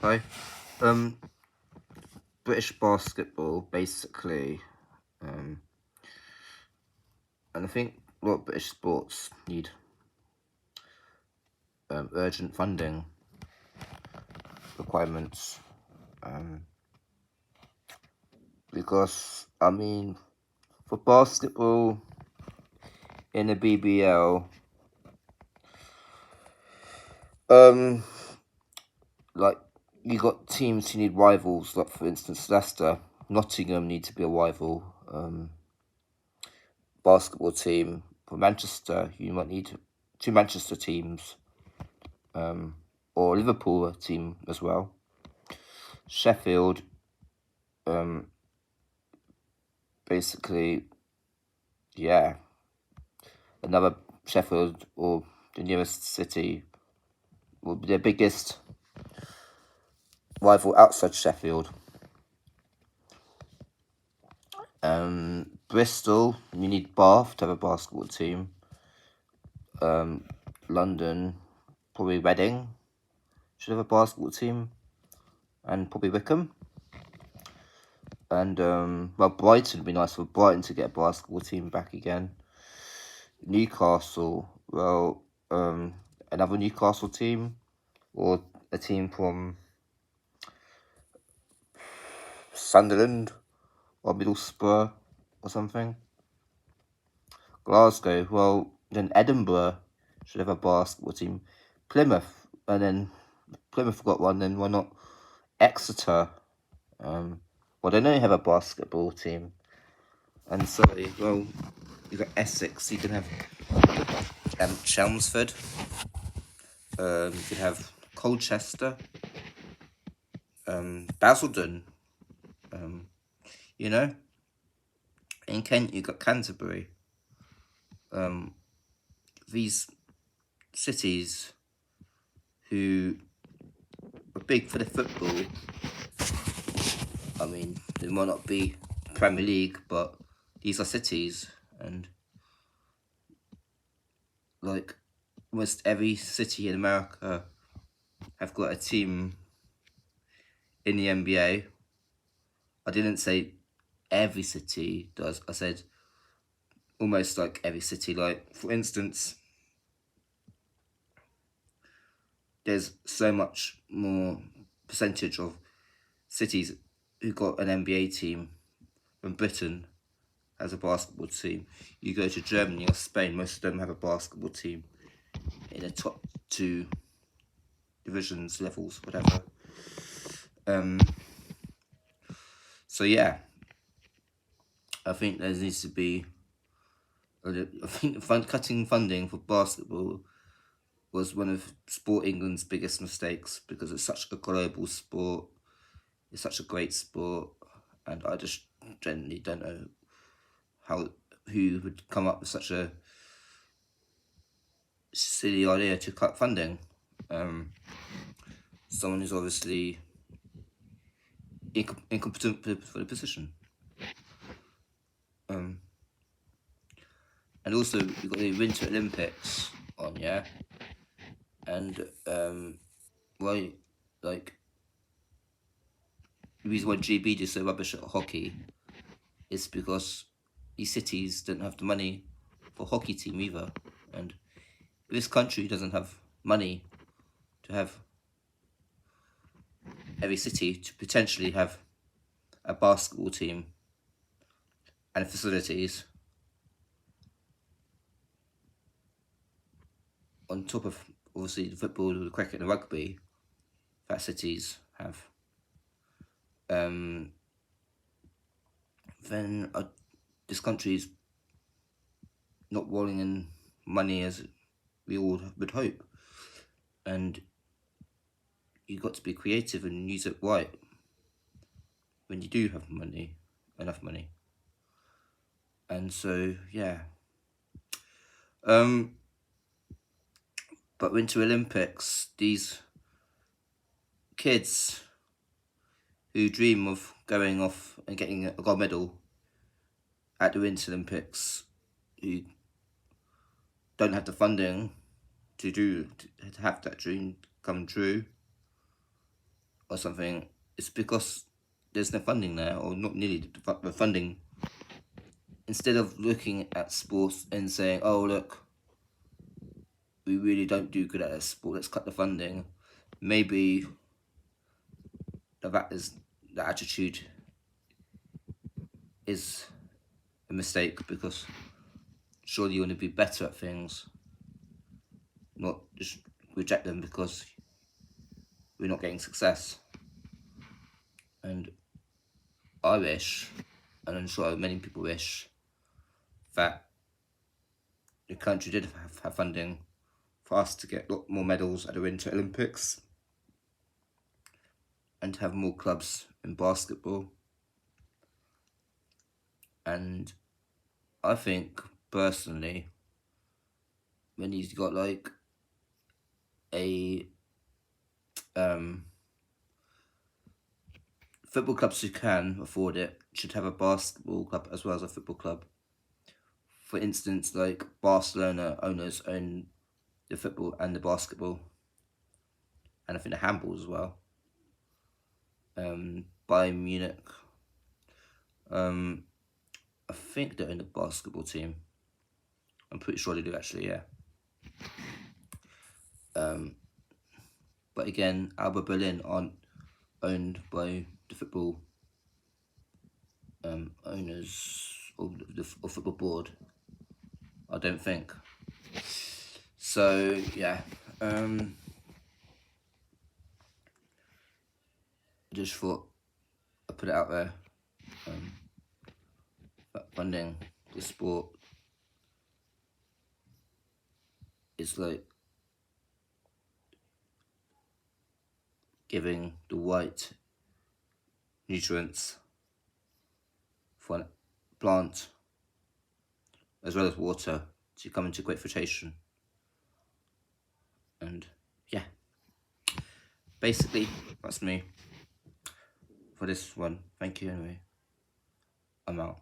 Hi. Um, British basketball, basically, um, and I think a lot of British sports need urgent funding requirements, um, because for basketball in the BBL, um, like you got teams who need rivals. Like for instance, Leicester, Nottingham need to be a rival. Basketball team for Manchester, you might need two Manchester teams, or Liverpool team as well. Sheffield, um, basically, yeah, another Sheffield or the nearest city will be their biggest rival outside Sheffield. Bristol, you need Bath to have a basketball team. London, probably Reading should have a basketball team, and probably Wickham. And Brighton would be nice for Brighton to get a basketball team back again. Newcastle, another Newcastle team, or a team from Sunderland or Middlesbrough or something. Glasgow, then Edinburgh should have a basketball team. Plymouth, and then Plymouth got one, then why not Exeter? They don't have a basketball team. And sorry, you got Essex, you can have Chelmsford, you could have Colchester, Basildon, you know. In Kent, you got Canterbury. These cities who are big for the football. They might not be Premier League, but these are cities, and like almost every city in America have got a team in the NBA. I didn't say every city does. I said almost like every city. Like for instance, there's so much more percentage of cities who got an NBA team than Britain has a basketball team. You go to Germany or Spain, most of them have a basketball team in the top two divisions, levels, whatever. So yeah, I think there needs to be. I think cutting funding for basketball was one of Sport England's biggest mistakes because it's such a global sport. It's such a great sport, and I just generally don't know who would come up with such a silly idea to cut funding. Someone who's obviously incompetent for the position. And also we've got the Winter Olympics on, yeah, and like the reason why GB is so rubbish at hockey is because these cities don't have the money for a hockey team either, and this country doesn't have money to have every city to potentially have a basketball team and facilities on top of obviously the football, the cricket, and the rugby that cities have. Then this country's not rolling in money as we all would hope, and you've got to be creative and use it right when you do have enough money. And so yeah, but Winter Olympics, these kids who dream of going off and getting a gold medal at the Winter Olympics, who don't have the funding to have that dream come true, or something, it's because there's no funding there, or not nearly the funding. Instead of looking at sports and saying, oh, look, we really don't do good at this sport, let's cut the funding, maybe the attitude is a mistake, because surely you want to be better at things, not just reject them because we're not getting success. And I wish, and I'm sure many people wish, that the country did have funding for us to get a lot more medals at the Winter Olympics and to have more clubs in basketball. And I think, personally, when you've got like a football clubs who can afford it should have a basketball club as well as a football club. For instance, like Barcelona owners own the football and the basketball, and I think the handball as well. Bayern Munich, I think they own the basketball team. I'm pretty sure they do, actually, yeah. But again, Alba Berlin aren't owned by the football owners or the football board, I don't think. So yeah, I just thought I'd put it out there. Funding the sport is like giving the right nutrients for a plant as well as water to come into great filtration. And yeah, basically that's me for this one. Thank you anyway. I'm out.